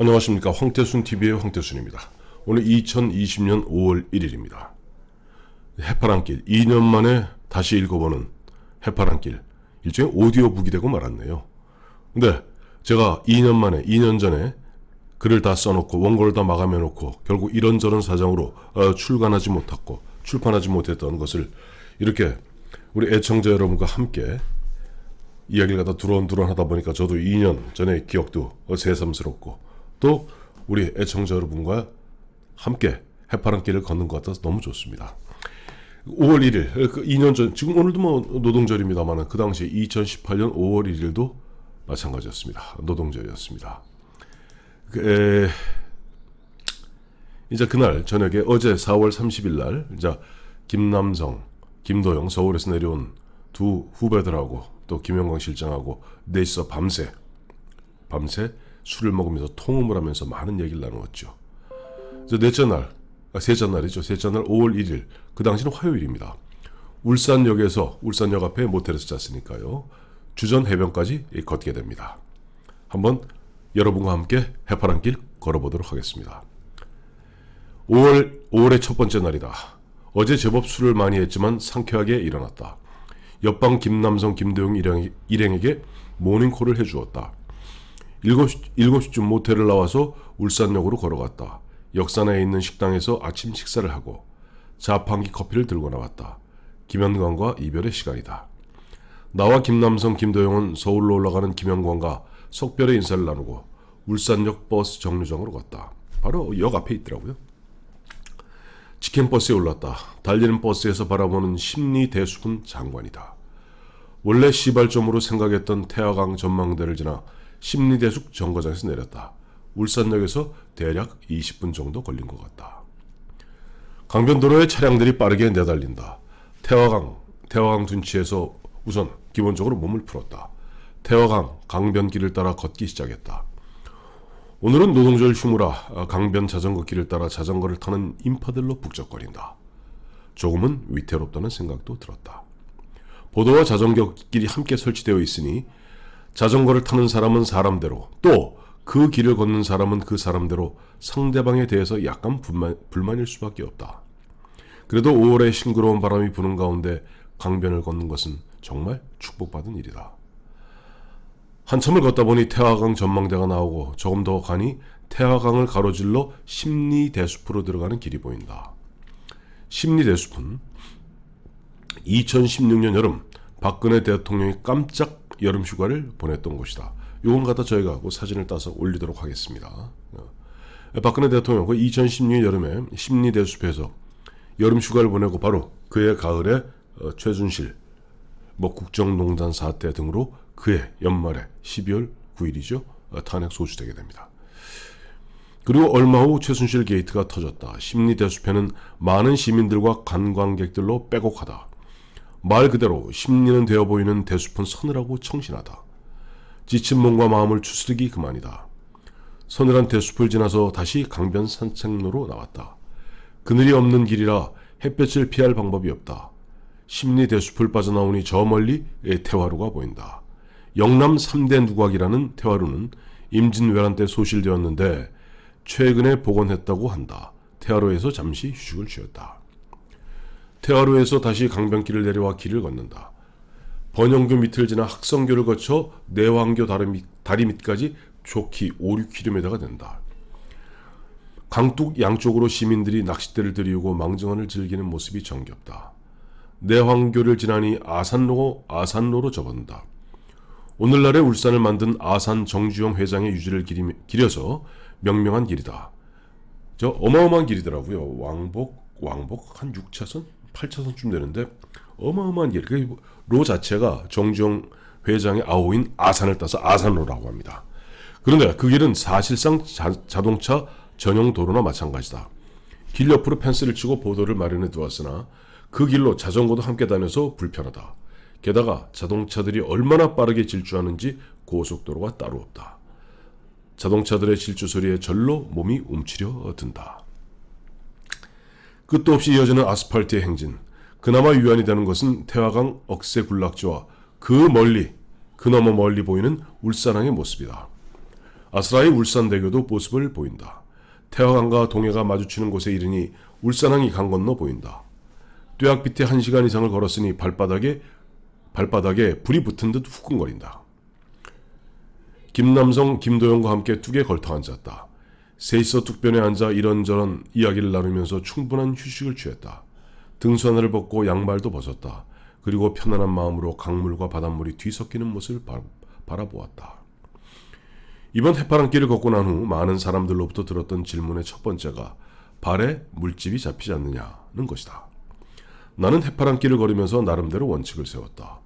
안녕하십니까. 황태순TV의 황태순입니다. 오늘 2020년 5월 1일입니다. 해파랑길, 2년 만에 다시 읽어보는 해파랑길, 일종의 오디오북이 되고 말았네요. 근데 제가 2년 전에 글을 다 써놓고 원고를 다 마감해놓고 결국 이런저런 사정으로 출판하지 못했던 것을 이렇게 우리 애청자 여러분과 함께 이야기를 갖다 두런두런 하다 보니까 저도 2년 전의 기억도 새삼스럽고 또 우리 애청자 여러분과 함께 해파랑길을 걷는 것 같아서 너무 좋습니다. 5월 1일, 2년 전, 지금 오늘도 노동절입니다만 그 당시 2018년 5월 1일도 마찬가지였습니다. 노동절이었습니다. 이제 그날 저녁에 어제 4월 30일 날 이제 김남성, 김도영 서울에서 내려온 두 후배들하고 또 김영광 실장하고 넷이서 밤새 술을 먹으면서 통음을 하면서 많은 얘기를 나누었죠. 셋째 날 5월 1일, 그 당시는 화요일입니다. 울산역 앞에 모텔에서 잤으니까요. 주전 해변까지 걷게 됩니다. 한번 여러분과 함께 해파랑길 걸어보도록 하겠습니다. 5월의 첫 번째 날이다. 어제 제법 술을 많이 했지만 상쾌하게 일어났다. 옆방 김남성, 김도영 일행에게 모닝콜을 해주었다. 7시쯤 모텔을 나와서 울산역으로 걸어갔다. 역산에 있는 식당에서 아침 식사를 하고 자판기 커피를 들고 나왔다. 김현광과 이별의 시간이다. 나와 김남성, 김도영은 서울로 올라가는 김현광과 석별의 인사를 나누고 울산역 버스 정류장으로 갔다. 바로 역 앞에 있더라고요. 직행버스에 올랐다. 달리는 버스에서 바라보는 심리 대수군 장관이다. 원래 시발점으로 생각했던 태화강 전망대를 지나 심리대숙 정거장에서 내렸다. 울산역에서 대략 20분 정도 걸린 것 같다. 강변도로에 차량들이 빠르게 내달린다. 태화강 둔치에서 우선 기본적으로 몸을 풀었다. 태화강 강변길을 따라 걷기 시작했다. 오늘은 노동절 휴무라 강변 자전거길을 따라 자전거를 타는 인파들로 북적거린다. 조금은 위태롭다는 생각도 들었다. 보도와 자전거길이 함께 설치되어 있으니 자전거를 타는 사람은 사람대로, 또 그 길을 걷는 사람은 그 사람대로 상대방에 대해서 약간 불만일 수밖에 없다. 그래도 5월에 싱그러운 바람이 부는 가운데 강변을 걷는 것은 정말 축복받은 일이다. 한참을 걷다 보니 태화강 전망대가 나오고 조금 더 가니 태화강을 가로질러 심리대숲으로 들어가는 길이 보인다. 심리대숲은 2016년 여름 박근혜 대통령이 깜짝 여름 휴가를 보냈던 곳이다. 요건 갖다 저희가 사진을 따서 올리도록 하겠습니다. 박근혜 대통령 2016년 여름에 심리대숲에서 여름 휴가를 보내고 바로 그해 가을에 최순실 국정농단 사태 등으로 그해 연말에 12월 9일이죠. 탄핵 소추되게 됩니다. 그리고 얼마 후 최순실 게이트가 터졌다. 심리대숲에는 많은 시민들과 관광객들로 빼곡하다. 말 그대로 심리는 되어 보이는 대숲은 서늘하고 청신하다. 지친 몸과 마음을 추스르기 그만이다. 서늘한 대숲을 지나서 다시 강변 산책로로 나왔다. 그늘이 없는 길이라 햇볕을 피할 방법이 없다. 심리 대숲을 빠져나오니 저 멀리 태화루가 보인다. 영남 3대 누각이라는 태화루는 임진왜란 때 소실되었는데 최근에 복원했다고 한다. 태화루에서 잠시 휴식을 취했다. 태화루에서 다시 강변길을 내려와 길을 걷는다. 번영교 밑을 지나 학성교를 거쳐 내왕교 다리 밑까지 좋기 5-6km가 된다. 강둑 양쪽으로 시민들이 낚싯대를 들이우고 망정원을 즐기는 모습이 정겹다. 내황교를 지나니 아산로로 접어든다. 오늘날의 울산을 만든 아산 정주영 회장의 유지를 기려서 명명한 길이다. 저 어마어마한 길이더라고요. 왕복 한 6차선? 8차선쯤 되는데 어마어마한 길. 그 로 자체가 정주영 회장의 아우인 아산을 따서 아산로라고 합니다. 그런데 그 길은 사실상 자동차 전용 도로나 마찬가지다. 길 옆으로 펜스를 치고 보도를 마련해 두었으나 그 길로 자전거도 함께 다녀서 불편하다. 게다가 자동차들이 얼마나 빠르게 질주하는지 고속도로가 따로 없다. 자동차들의 질주 소리에 절로 몸이 움츠려 든다. 끝도 없이 이어지는 아스팔트의 행진. 그나마 유한이 되는 것은 태화강 억새 군락지와 그 너머 멀리 보이는 울산항의 모습이다. 아스라이 울산대교도 모습을 보인다. 태화강과 동해가 마주치는 곳에 이르니 울산항이 강 건너 보인다. 뙤약빛에 1시간 이상을 걸었으니 발바닥에 불이 붙은 듯 후끈거린다. 김남성, 김도영과 함께 뚝에 걸터 앉았다. 셋이서 뚝변에 앉아 이런저런 이야기를 나누면서 충분한 휴식을 취했다. 등수 하나를 벗고 양말도 벗었다. 그리고 편안한 마음으로 강물과 바닷물이 뒤섞이는 모습을 바라보았다. 이번 해파랑길을 걷고 난 후 많은 사람들로부터 들었던 질문의 첫 번째가 발에 물집이 잡히지 않느냐는 것이다. 나는 해파랑길을 걸으면서 나름대로 원칙을 세웠다.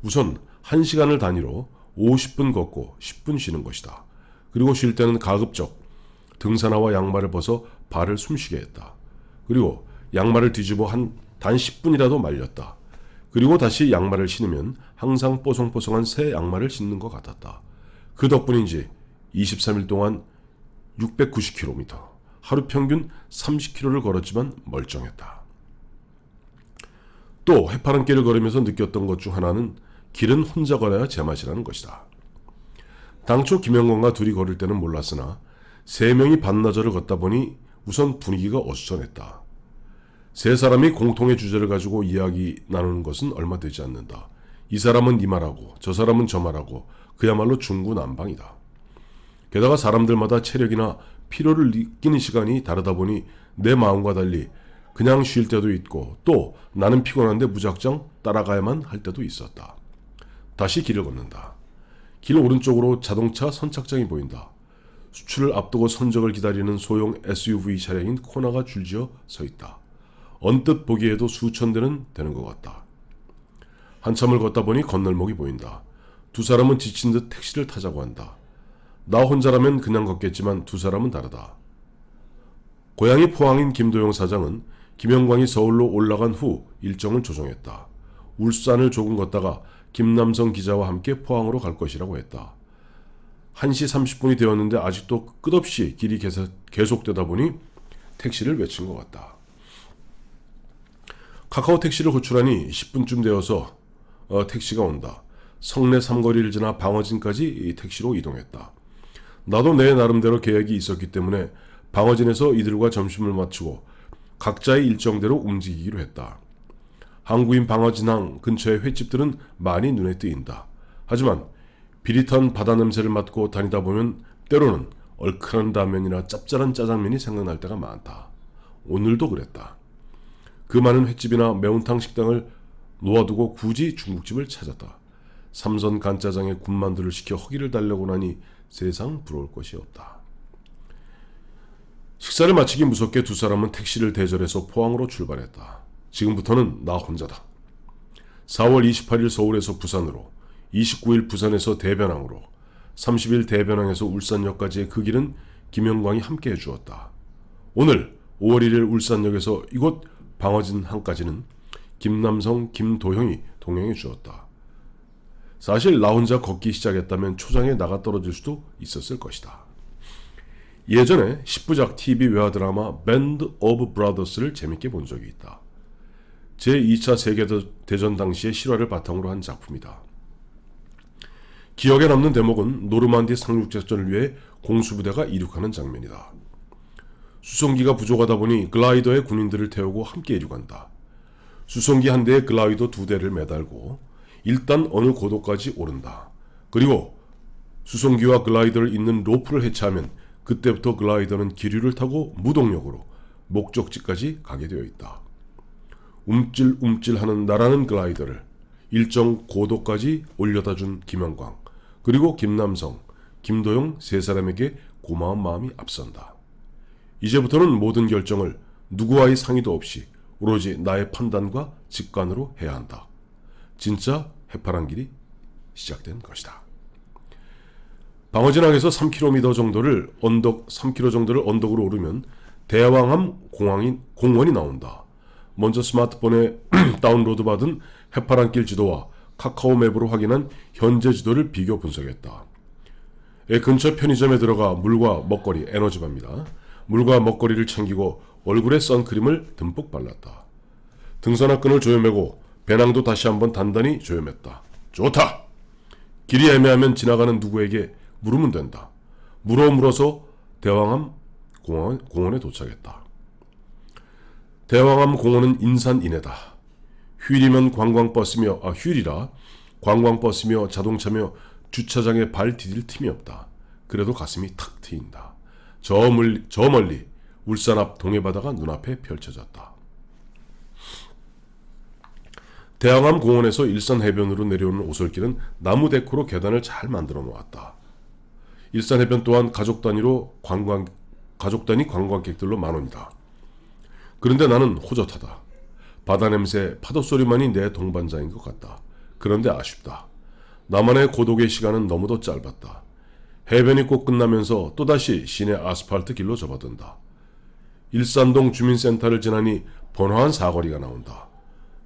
우선 1시간을 단위로 50분 걷고 10분 쉬는 것이다. 그리고 쉴 때는 가급적 등산화와 양말을 벗어 발을 숨쉬게 했다. 그리고 양말을 뒤집어 단 10분이라도 말렸다. 그리고 다시 양말을 신으면 항상 뽀송뽀송한 새 양말을 신는 것 같았다. 그 덕분인지 23일 동안 690km, 하루 평균 30km를 걸었지만 멀쩡했다. 또 해파랑길을 걸으면서 느꼈던 것 중 하나는 길은 혼자 걸어야 제맛이라는 것이다. 당초 김영건과 둘이 걸을 때는 몰랐으나 3명이 반나절을 걷다 보니 우선 분위기가 어수선했다. 3사람이 공통의 주제를 가지고 이야기 나누는 것은 얼마 되지 않는다. 이 사람은 이 말하고 저 사람은 저 말하고 그야말로 중구난방이다. 게다가 사람들마다 체력이나 피로를 느끼는 시간이 다르다 보니 내 마음과 달리 그냥 쉴 때도 있고 또 나는 피곤한데 무작정 따라가야만 할 때도 있었다. 다시 길을 걷는다. 길 오른쪽으로 자동차 선착장이 보인다. 수출을 앞두고 선적을 기다리는 소형 SUV 차량인 코나가 줄지어 서 있다. 언뜻 보기에도 수천 대는 되는 것 같다. 한참을 걷다 보니 건널목이 보인다. 두 사람은 지친 듯 택시를 타자고 한다. 나 혼자라면 그냥 걷겠지만 두 사람은 다르다. 고향이 포항인 김도영 사장은 김영광이 서울로 올라간 후 일정을 조정했다. 울산을 조금 걷다가 김남성 기자와 함께 포항으로 갈 것이라고 했다. 1시 30분이 되었는데 아직도 끝없이 길이 계속되다 보니 택시를 외친 것 같다. 카카오 택시를 호출하니 10분쯤 되어서 택시가 온다. 성내 삼거리를 지나 방어진까지 이 택시로 이동했다. 나도 내 나름대로 계획이 있었기 때문에 방어진에서 이들과 점심을 마치고 각자의 일정대로 움직이기로 했다. 항구인 방어진항 근처의 횟집들은 많이 눈에 띄인다. 하지만 비릿한 바다 냄새를 맡고 다니다 보면 때로는 얼큰한 라면이나 짭짤한 짜장면이 생각날 때가 많다. 오늘도 그랬다. 그 많은 횟집이나 매운탕 식당을 놓아두고 굳이 중국집을 찾았다. 삼선 간짜장에 군만두를 시켜 허기를 달래고 나니 세상 부러울 것이 없다. 식사를 마치기 무섭게 두 사람은 택시를 대절해서 포항으로 출발했다. 지금부터는 나 혼자다. 4월 28일 서울에서 부산으로, 29일 부산에서 대변항으로, 30일 대변항에서 울산역까지의 그 길은 김영광이 함께 해주었다. 오늘 5월 1일 울산역에서 이곳 방어진항까지는 김남성, 김도형이 동행해 주었다. 사실 나 혼자 걷기 시작했다면 초장에 나가 떨어질 수도 있었을 것이다. 예전에 10부작 TV 외화 드라마 밴드 오브 브라더스를 재밌게 본 적이 있다. 제2차 세계대전 당시의 실화를 바탕으로 한 작품이다. 기억에 남는 대목은 노르만디 상륙작전을 위해 공수부대가 이륙하는 장면이다. 수송기가 부족하다 보니 글라이더에 군인들을 태우고 함께 이륙한다. 수송기 한 대에 글라이더 2대를 매달고 일단 어느 고도까지 오른다. 그리고 수송기와 글라이더를 잇는 로프를 해체하면 그때부터 글라이더는 기류를 타고 무동력으로 목적지까지 가게 되어 있다. 움찔움찔하는 나라는 글라이더를 일정 고도까지 올려다준 김영광, 그리고 김남성, 김도영 세 사람에게 고마운 마음이 앞선다. 이제부터는 모든 결정을 누구와의 상의도 없이 오로지 나의 판단과 직관으로 해야 한다. 진짜 해파랑길이 시작된 것이다. 방어진항에서 3km 정도를 언덕으로 오르면 대왕암 공원이 나온다. 먼저 스마트폰에 다운로드 받은 해파랑길 지도와 카카오 맵으로 확인한 현재 지도를 비교 분석했다. 근처 편의점에 들어가 물과 먹거리, 에너지바입니다. 물과 먹거리를 챙기고 얼굴에 선크림을 듬뿍 발랐다. 등산화 끈을 조여매고 배낭도 다시 한번 단단히 조여맸다. 좋다! 길이 애매하면 지나가는 누구에게 물으면 된다. 물어서 대왕암 공원에 도착했다. 대왕암 공원은 인산인해다. 휴일이라 관광버스며 자동차며 주차장에 발 디딜 틈이 없다. 그래도 가슴이 탁 트인다. 저 멀리 울산 앞 동해바다가 눈앞에 펼쳐졌다. 대왕암 공원에서 일산 해변으로 내려오는 오솔길은 나무 데코로 계단을 잘 만들어 놓았다. 일산 해변 또한 가족 단위 관광객들로 만원이다. 그런데 나는 호젓하다. 바다 냄새, 파도 소리만이 내 동반자인 것 같다. 그런데 아쉽다. 나만의 고독의 시간은 너무도 짧았다. 해변이 꼭 끝나면서 또다시 시내 아스팔트 길로 접어든다. 일산동 주민센터를 지나니 번화한 사거리가 나온다.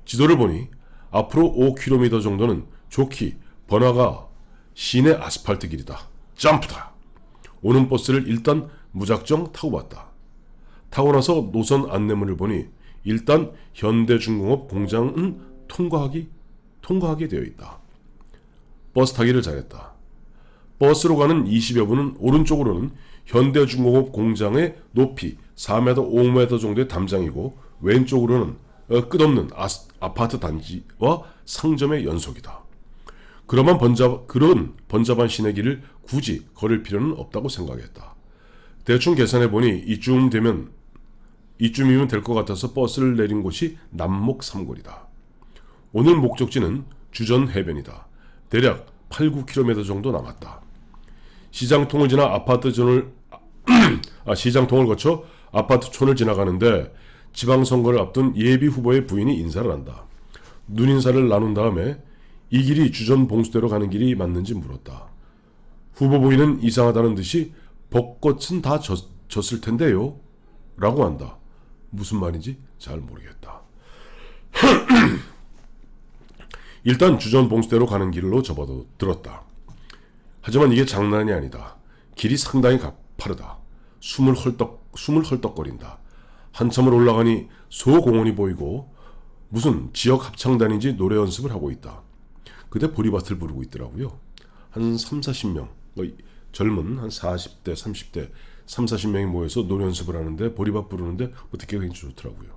지도를 보니 앞으로 5km 정도는 좋기 번화가 시내 아스팔트 길이다. 점프다. 오는 버스를 일단 무작정 타고 봤다. 타고 나서 노선 안내문을 보니 일단 현대중공업 공장은 통과하게 되어 있다. 버스 타기를 잘했다. 버스로 가는 20여 분은 오른쪽으로는 현대중공업 공장의 높이 4m, 5m 정도의 담장이고 왼쪽으로는 끝없는 아파트 단지와 상점의 연속이다. 그런 번잡한 시내길을 굳이 걸을 필요는 없다고 생각했다. 대충 계산해보니 이쯤이면 될 것 같아서 버스를 내린 곳이 남목 삼거리다. 오늘 목적지는 주전 해변이다. 대략 8-9km 정도 남았다. 시장통을 지나 시장통을 거쳐 아파트촌을 지나가는데 지방선거를 앞둔 예비 후보의 부인이 인사를 한다. 눈인사를 나눈 다음에 이 길이 주전 봉수대로 가는 길이 맞는지 물었다. 후보 부인은 이상하다는 듯이 벚꽃은 다 졌을 텐데요? 라고 한다. 무슨 말인지 잘 모르겠다. 일단 주전 봉수대로 가는 길로 접어들었다. 하지만 이게 장난이 아니다. 길이 상당히 가파르다. 숨을 헐떡거린다. 한참을 올라가니 소공원이 보이고 무슨 지역 합창단인지 노래 연습을 하고 있다. 그때 보리밭을 부르고 있더라고요. 한 30-40명, 젊은 한 40대, 30대, 30-40명이 모여서 노래 연습을 하는데 보리밭 부르는데 듣기가 굉장히 좋더라고요.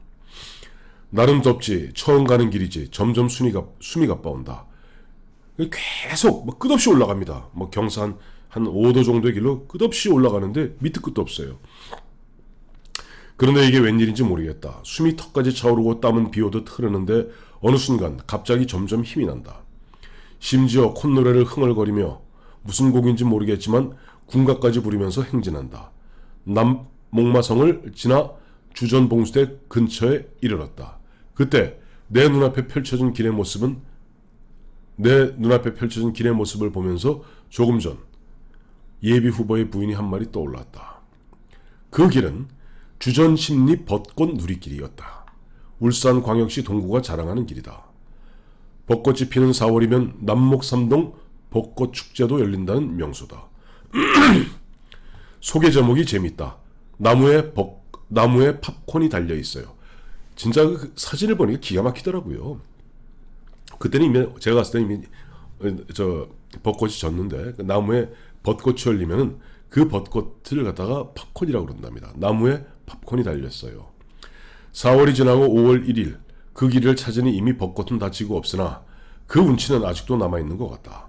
나름 덥지, 처음 가는 길이지, 점점 숨이 가빠온다. 계속 끝없이 올라갑니다. 경산 한 5도 정도의 길로 끝없이 올라가는데 밑도 끝도 없어요. 그런데 이게 웬일인지 모르겠다. 숨이 턱까지 차오르고 땀은 비오듯 흐르는데 어느 순간 갑자기 점점 힘이 난다. 심지어 콧노래를 흥얼거리며 무슨 곡인지 모르겠지만 군가까지 부르면서 행진한다. 남목마성을 지나 주전봉수대 근처에 이르렀다. 그때 내 눈앞에 펼쳐진 길의 모습을 보면서 조금 전 예비 후보의 부인이 한 말이 떠올랐다. 그 길은 주전십리 벚꽃 누리길이었다. 울산광역시 동구가 자랑하는 길이다. 벚꽃이 피는 4월이면 남목삼동 벚꽃축제도 열린다는 명소다. 소개 제목이 재밌다. 나무에 팝콘이 달려있어요. 진짜 그 사진을 보니까 기가 막히더라고요. 그때는 이미 제가 갔을 때 이미 벚꽃이 졌는데 그 나무에 벚꽃이 열리면은 그 벚꽃을 갖다가 팝콘이라고 그런답니다. 나무에 팝콘이 달렸어요. 4월이 지나고 5월 1일 그 길을 찾으니 이미 벚꽃은 다 지고 없으나 그 운치는 아직도 남아있는 것 같다.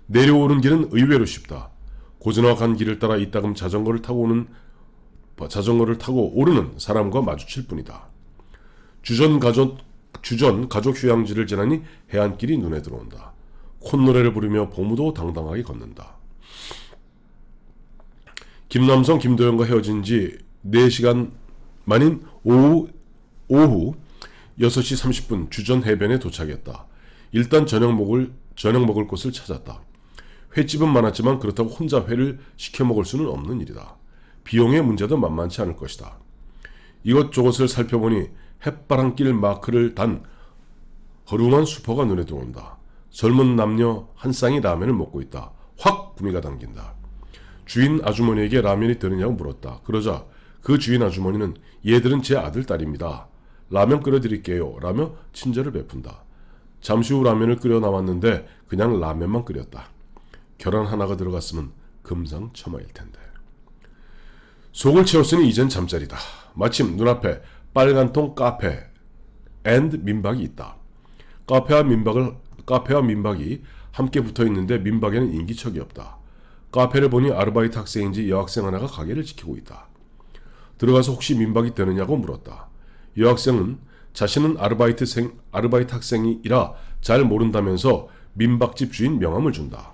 내려오는 길은 의외로 쉽다. 고즈넉한 길을 따라 이따금 자전거를 타고 오르는 사람과 마주칠 뿐이다. 주전 가족 휴양지를 지나니 해안길이 눈에 들어온다. 콧노래를 부르며 보무도 당당하게 걷는다. 김남성, 김도영과 헤어진 지 4시간 만인 오후 6시 30분 주전 해변에 도착했다. 일단 저녁 먹을 곳을 찾았다. 횟집은 많았지만 그렇다고 혼자 회를 시켜 먹을 수는 없는 일이다. 비용의 문제도 만만치 않을 것이다. 이것저것을 살펴보니 햇바람길 마크를 단 허름한 수퍼가 눈에 들어온다. 젊은 남녀 한 쌍이 라면을 먹고 있다. 확 구미가 당긴다. 주인 아주머니에게 라면이 되느냐고 물었다. 그러자 그 주인 아주머니는 얘들은 제 아들 딸입니다. 라면 끓여드릴게요. 라며 친절을 베푼다. 잠시 후 라면을 끓여 나왔는데 그냥 라면만 끓였다. 계란 하나가 들어갔으면 금상첨화일 텐데. 속을 채웠으니 이젠 잠자리다. 마침 눈앞에 빨간통 카페 앤드 민박이 있다. 카페와 민박이 함께 붙어있는데 민박에는 인기척이 없다. 카페를 보니 아르바이트 학생인지 여학생 하나가 가게를 지키고 있다. 들어가서 혹시 민박이 되느냐고 물었다. 여학생은 자신은 아르바이트 학생이라 잘 모른다면서 민박집 주인 명함을 준다.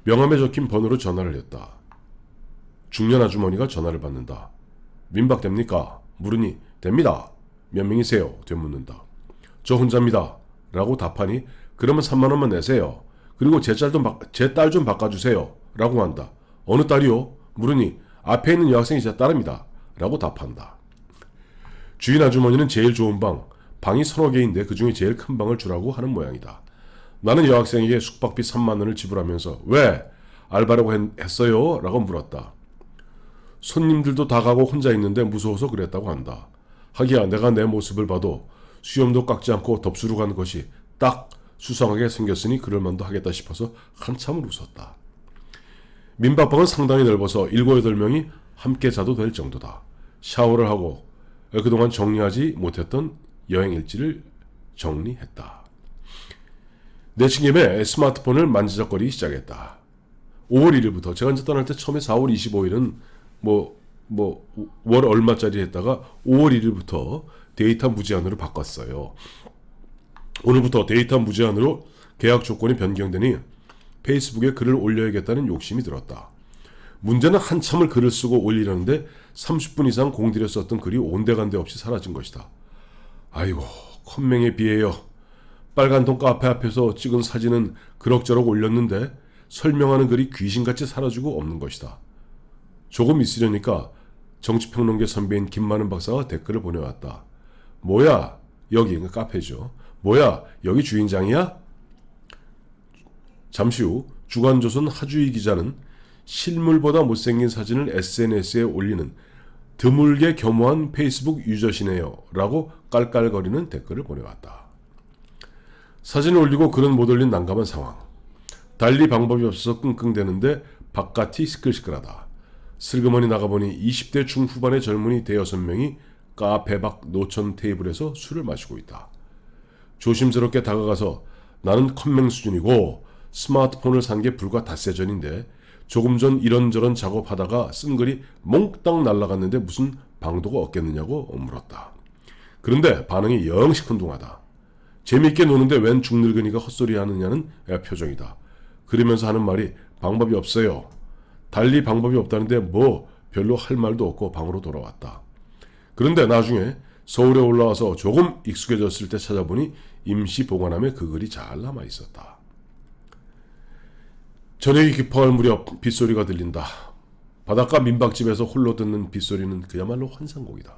명함에 적힌 번호로 전화를 했다. 중년 아주머니가 전화를 받는다. 민박 됩니까? 물으니 됩니다. 몇 명이세요? 되묻는다. 저 혼자입니다. 라고 답하니 그러면 3만 원만 내세요. 그리고 제 딸 좀 바꿔주세요. 라고 한다. 어느 딸이요? 물으니 앞에 있는 여학생이 제 딸입니다. 라고 답한다. 주인 아주머니는 제일 좋은 방이 서너 개인데 그 중에 제일 큰 방을 주라고 하는 모양이다. 나는 여학생에게 숙박비 3만 원을 지불하면서 왜? 알바라고 했어요? 라고 물었다. 손님들도 다 가고 혼자 있는데 무서워서 그랬다고 한다. 하기야 내가 내 모습을 봐도 수염도 깎지 않고 덥수룩 한 것이 딱 수상하게 생겼으니 그럴만도 하겠다 싶어서 한참을 웃었다. 민박방은 상당히 넓어서 7, 8명이 함께 자도 될 정도다. 샤워를 하고 그동안 정리하지 못했던 여행 일지를 정리했다. 내친 김에 스마트폰을 만지작거리기 시작했다. 5월 1일부터 제가 이제 떠날 때 처음에 4월 25일은 월 얼마짜리 했다가 5월 1일부터 데이터 무제한으로 바꿨어요. 오늘부터 데이터 무제한으로 계약 조건이 변경되니 페이스북에 글을 올려야겠다는 욕심이 들었다. 문제는 한참을 글을 쓰고 올리려는데 30분 이상 공들여 썼던 글이 온데간데 없이 사라진 것이다. 아이고 컴맹에 비해요. 빨간통 카페 앞에서 찍은 사진은 그럭저럭 올렸는데 설명하는 글이 귀신같이 사라지고 없는 것이다. 조금 있으려니까 정치평론계 선배인 김만은 박사가 댓글을 보내왔다. 뭐야 여기 카페죠. 뭐야 여기 주인장이야? 잠시 후 주간조선 하주희 기자는 실물보다 못생긴 사진을 SNS에 올리는 드물게 겸허한 페이스북 유저시네요 라고 깔깔거리는 댓글을 보내왔다. 사진을 올리고 글은 못 올린 난감한 상황. 달리 방법이 없어서 끙끙대는데 바깥이 시끌시끌하다. 슬그머니 나가보니 20대 중후반의 젊은이 대여섯 명이 카페 밖 노천 테이블에서 술을 마시고 있다. 조심스럽게 다가가서 나는 컴맹 수준이고 스마트폰을 산 게 불과 닷새 전인데 조금 전 이런저런 작업하다가 쓴 글이 몽땅 날아갔는데 무슨 방도가 없겠느냐고 물었다. 그런데 반응이 영 시큰둥하다. 재미있게 노는데 웬 중늙은이가 헛소리 하느냐는 표정이다. 그러면서 하는 말이 방법이 없어요. 달리 방법이 없다는데 뭐 별로 할 말도 없고 방으로 돌아왔다. 그런데 나중에 서울에 올라와서 조금 익숙해졌을 때 찾아보니 임시 보관함에 그 글이 잘 남아 있었다. 저녁이 깊어갈 무렵 빗소리가 들린다. 바닷가 민박집에서 홀로 듣는 빗소리는 그야말로 환상곡이다.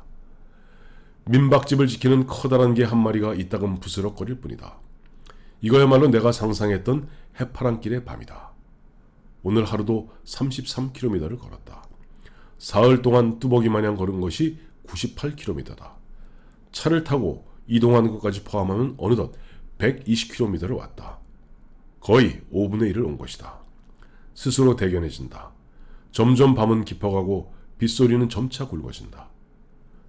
민박집을 지키는 커다란 개 한 마리가 이따금 부스럭거릴 뿐이다. 이거야말로 내가 상상했던 해파랑길의 밤이다. 오늘 하루도 33km를 걸었다. 사흘 동안 뚜벅이 마냥 걸은 것이 98km다. 차를 타고 이동하는 것까지 포함하면 어느덧 120km를 왔다. 거의 5분의 1을 온 것이다. 스스로 대견해진다. 점점 밤은 깊어가고 빗소리는 점차 굵어진다.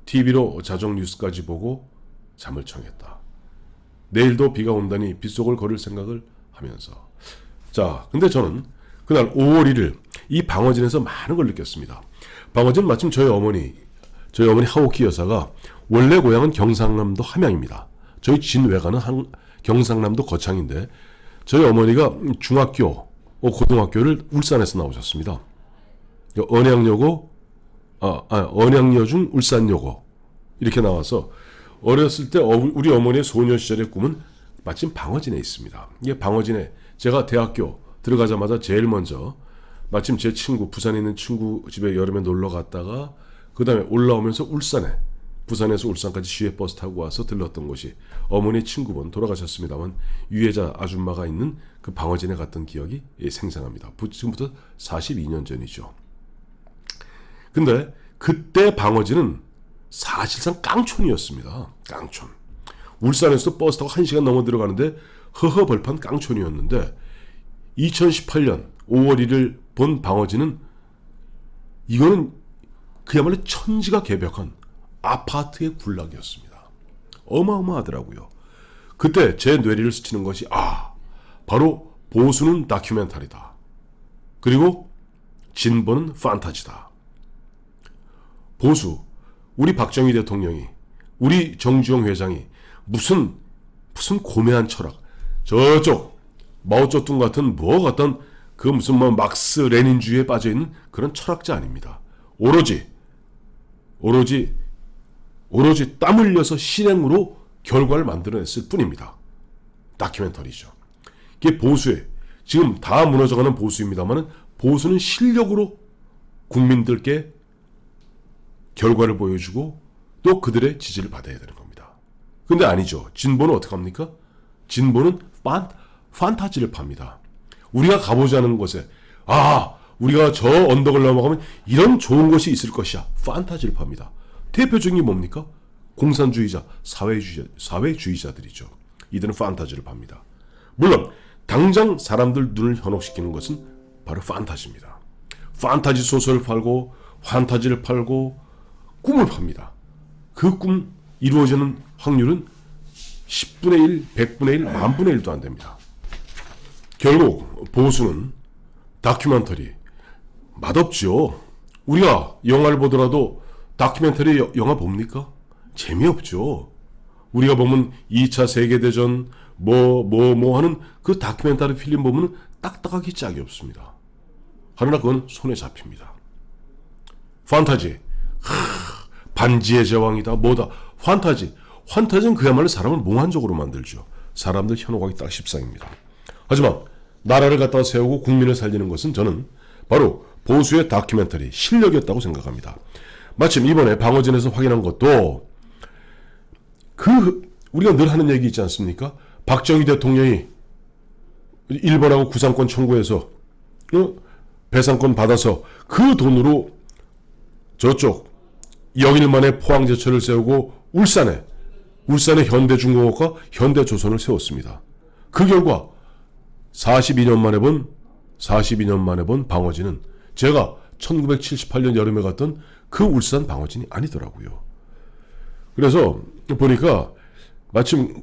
TV로 자정 뉴스까지 보고 잠을 청했다. 내일도 비가 온다니 빗속을 걸을 생각을 하면서. 자, 근데 저는 그날 5월 1일 이 방어진에서 많은 걸 느꼈습니다. 방어진 마침 저희 어머니 하옥희 여사가 원래 고향은 경상남도 함양입니다. 저희 진외가는 경상남도 거창인데 저희 어머니가 중학교, 고등학교를 울산에서 나오셨습니다. 언양여중 울산여고 이렇게 나와서 어렸을 때 우리 어머니의 소녀 시절의 꿈은 마침 방어진에 있습니다. 이게 방어진에 제가 대학교 들어가자마자 제일 먼저 마침 제 친구 부산에 있는 친구 집에 여름에 놀러 갔다가 그 다음에 올라오면서 부산에서 울산까지 시외버스 타고 와서 들렀던 곳이 어머니 친구분 돌아가셨습니다만 유해자 아줌마가 있는 그 방어진에 갔던 기억이 생생합니다. 지금부터 42년 전이죠. 근데 그때 방어진은 사실상 깡촌이었습니다. 깡촌. 울산에서 버스 타고 1시간 넘어 들어가는데 허허벌판 깡촌이었는데 2018년 5월 1일 본 방어진은 이거는 그야말로 천지가 개벽한 아파트의 군락이었습니다. 어마어마하더라고요. 그때 제 뇌리를 스치는 것이 바로 보수는 다큐멘터리다. 그리고 진보는 판타지다. 보수, 우리 박정희 대통령이, 우리 정주영 회장이 무슨 고매한 철학, 저쪽 마오쩌둥 같은 같은 그 무슨 막스 레닌주의에 빠져있는 그런 철학자 아닙니다. 오로지 땀 흘려서 실행으로 결과를 만들어냈을 뿐입니다. 다큐멘터리죠. 이게 보수에 지금 다 무너져가는 보수입니다만 보수는 실력으로 국민들께 결과를 보여주고 또 그들의 지지를 받아야 되는 겁니다. 근데 아니죠. 진보는 어떻게 합니까? 진보는 판타지를 팝니다. 우리가 가보지 않은 곳에 우리가 저 언덕을 넘어가면 이런 좋은 것이 있을 것이야. 판타지를 팝니다. 대표적인 게 뭡니까? 공산주의자, 사회주의자들이죠. 이들은 판타지를 팝니다. 물론 당장 사람들 눈을 현혹시키는 것은 바로 판타지입니다. 판타지 소설을 팔고 판타지를 팔고 꿈을 팝니다. 그 꿈 이루어지는 확률은 10분의 1, 100분의 1, 만분의 1도 안 됩니다. 결국 보수는 다큐멘터리 맛없죠. 우리가 영화를 보더라도 다큐멘터리 영화 봅니까? 재미없죠. 우리가 보면 2차 세계대전 하는 그 다큐멘터리 필름 보면 딱딱하게 짝이 없습니다. 그러나 그건 손에 잡힙니다. 판타지 반지의 제왕이다 판타지는 그야말로 사람을 몽환적으로 만들죠. 사람들 현혹하기 딱 십상입니다. 하지만 나라를 갖다 세우고 국민을 살리는 것은 저는 바로 보수의 다큐멘터리 실력이었다고 생각합니다. 마침 이번에 방어진에서 확인한 것도 우리가 늘 하는 얘기 있지 않습니까? 박정희 대통령이 일본하고 구상권 청구해서 배상권 받아서 그 돈으로 저쪽 영일만의 포항제철을 세우고 울산에 현대중공업과 현대조선을 세웠습니다. 그 결과 42년 만에 본 방어진은 제가 1978년 여름에 갔던 그 울산 방어진이 아니더라고요. 그래서 보니까 마침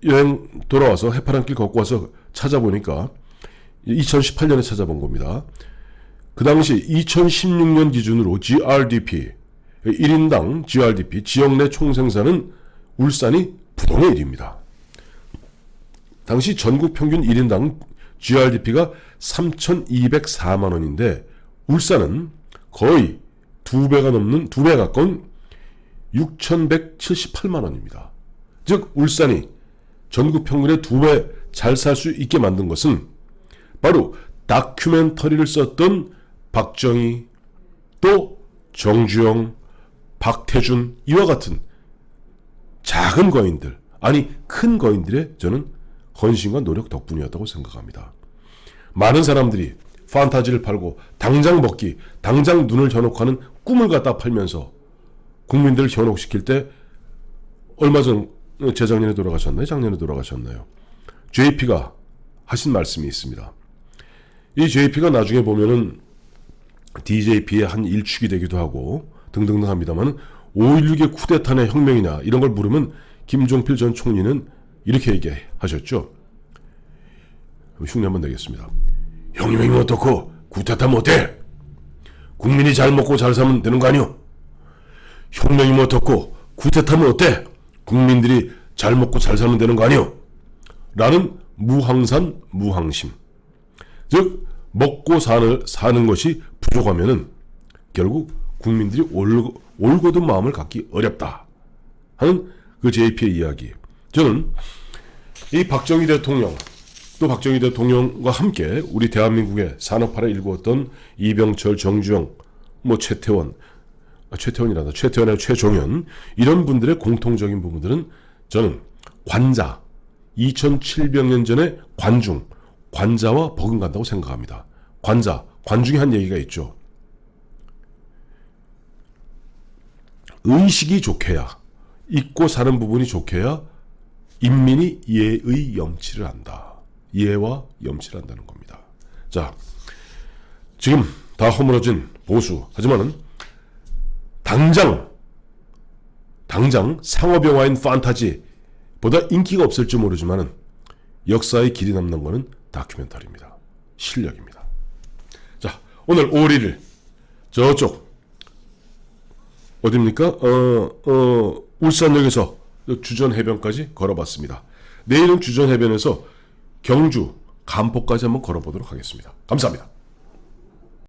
여행 돌아와서 해파랑길 걷고 와서 찾아보니까 2018년에 찾아본 겁니다. 그 당시 2016년 기준으로 GRDP 1인당 GRDP 지역 내 총생산은 울산이 부동의 1위입니다. 당시 전국 평균 1인당 GRDP가 3,204만 원인데 울산은 거의 2배 가까운 6,178만 원입니다. 즉 울산이 전국 평균의 2배 잘 살 수 있게 만든 것은 바로 다큐멘터리를 썼던 박정희, 또 정주영, 박태준 이와 같은 작은 거인들, 큰 거인들의 저는 헌신과 노력 덕분이었다고 생각합니다. 많은 사람들이 판타지를 팔고 당장 먹기, 당장 눈을 현혹하는 꿈을 갖다 팔면서 국민들을 현혹시킬 때 얼마 전 재작년에 돌아가셨나요? 작년에 돌아가셨나요? JP가 하신 말씀이 있습니다. 이 JP가 나중에 보면은 DJP의 한 일축이 되기도 하고 등등등 합니다만 5.16의 쿠데타냐 혁명이냐 이런 걸 물으면 김종필 전 총리는 이렇게 얘기하셨죠. 흉내 한번 내겠습니다. 혁명이면 어떻고 쿠데타면 어때? 국민이 잘 먹고 잘 살면 되는 거 아니오? 혁명이면 어떻고 쿠데타면 어때? 국민들이 잘 먹고 잘 살면 되는 거 아니오? 라는 무항산 무항심. 즉 먹고 사는 것이 부족하면은 결국 국민들이 올곧은 마음을 갖기 어렵다 하는 그 JP의 이야기. 저는 이 박정희 대통령 또 박정희 대통령과 함께 우리 대한민국의 산업화를 일구었던 이병철, 정주영, 최태원하고 최종현 이런 분들의 공통적인 부분들은 저는 관자 2700년 전에 관자와 버금간다고 생각합니다. 관중이 한 얘기가 있죠. 의식이 좋게야, 잊고 사는 부분이 좋게야 인민이 예의 염치를 한다. 예와 염치를 한다는 겁니다. 자, 지금 다 허물어진 보수. 하지만은 당장 상업영화인 판타지보다 인기가 없을지 모르지만은 역사의 길이 남는 거는 다큐멘터리입니다. 실력입니다. 자, 오늘 5월 1일 저쪽 어디입니까? 울산역에서 주전해변까지 걸어봤습니다. 내일은 주전해변에서 경주, 간포까지 한번 걸어보도록 하겠습니다. 감사합니다.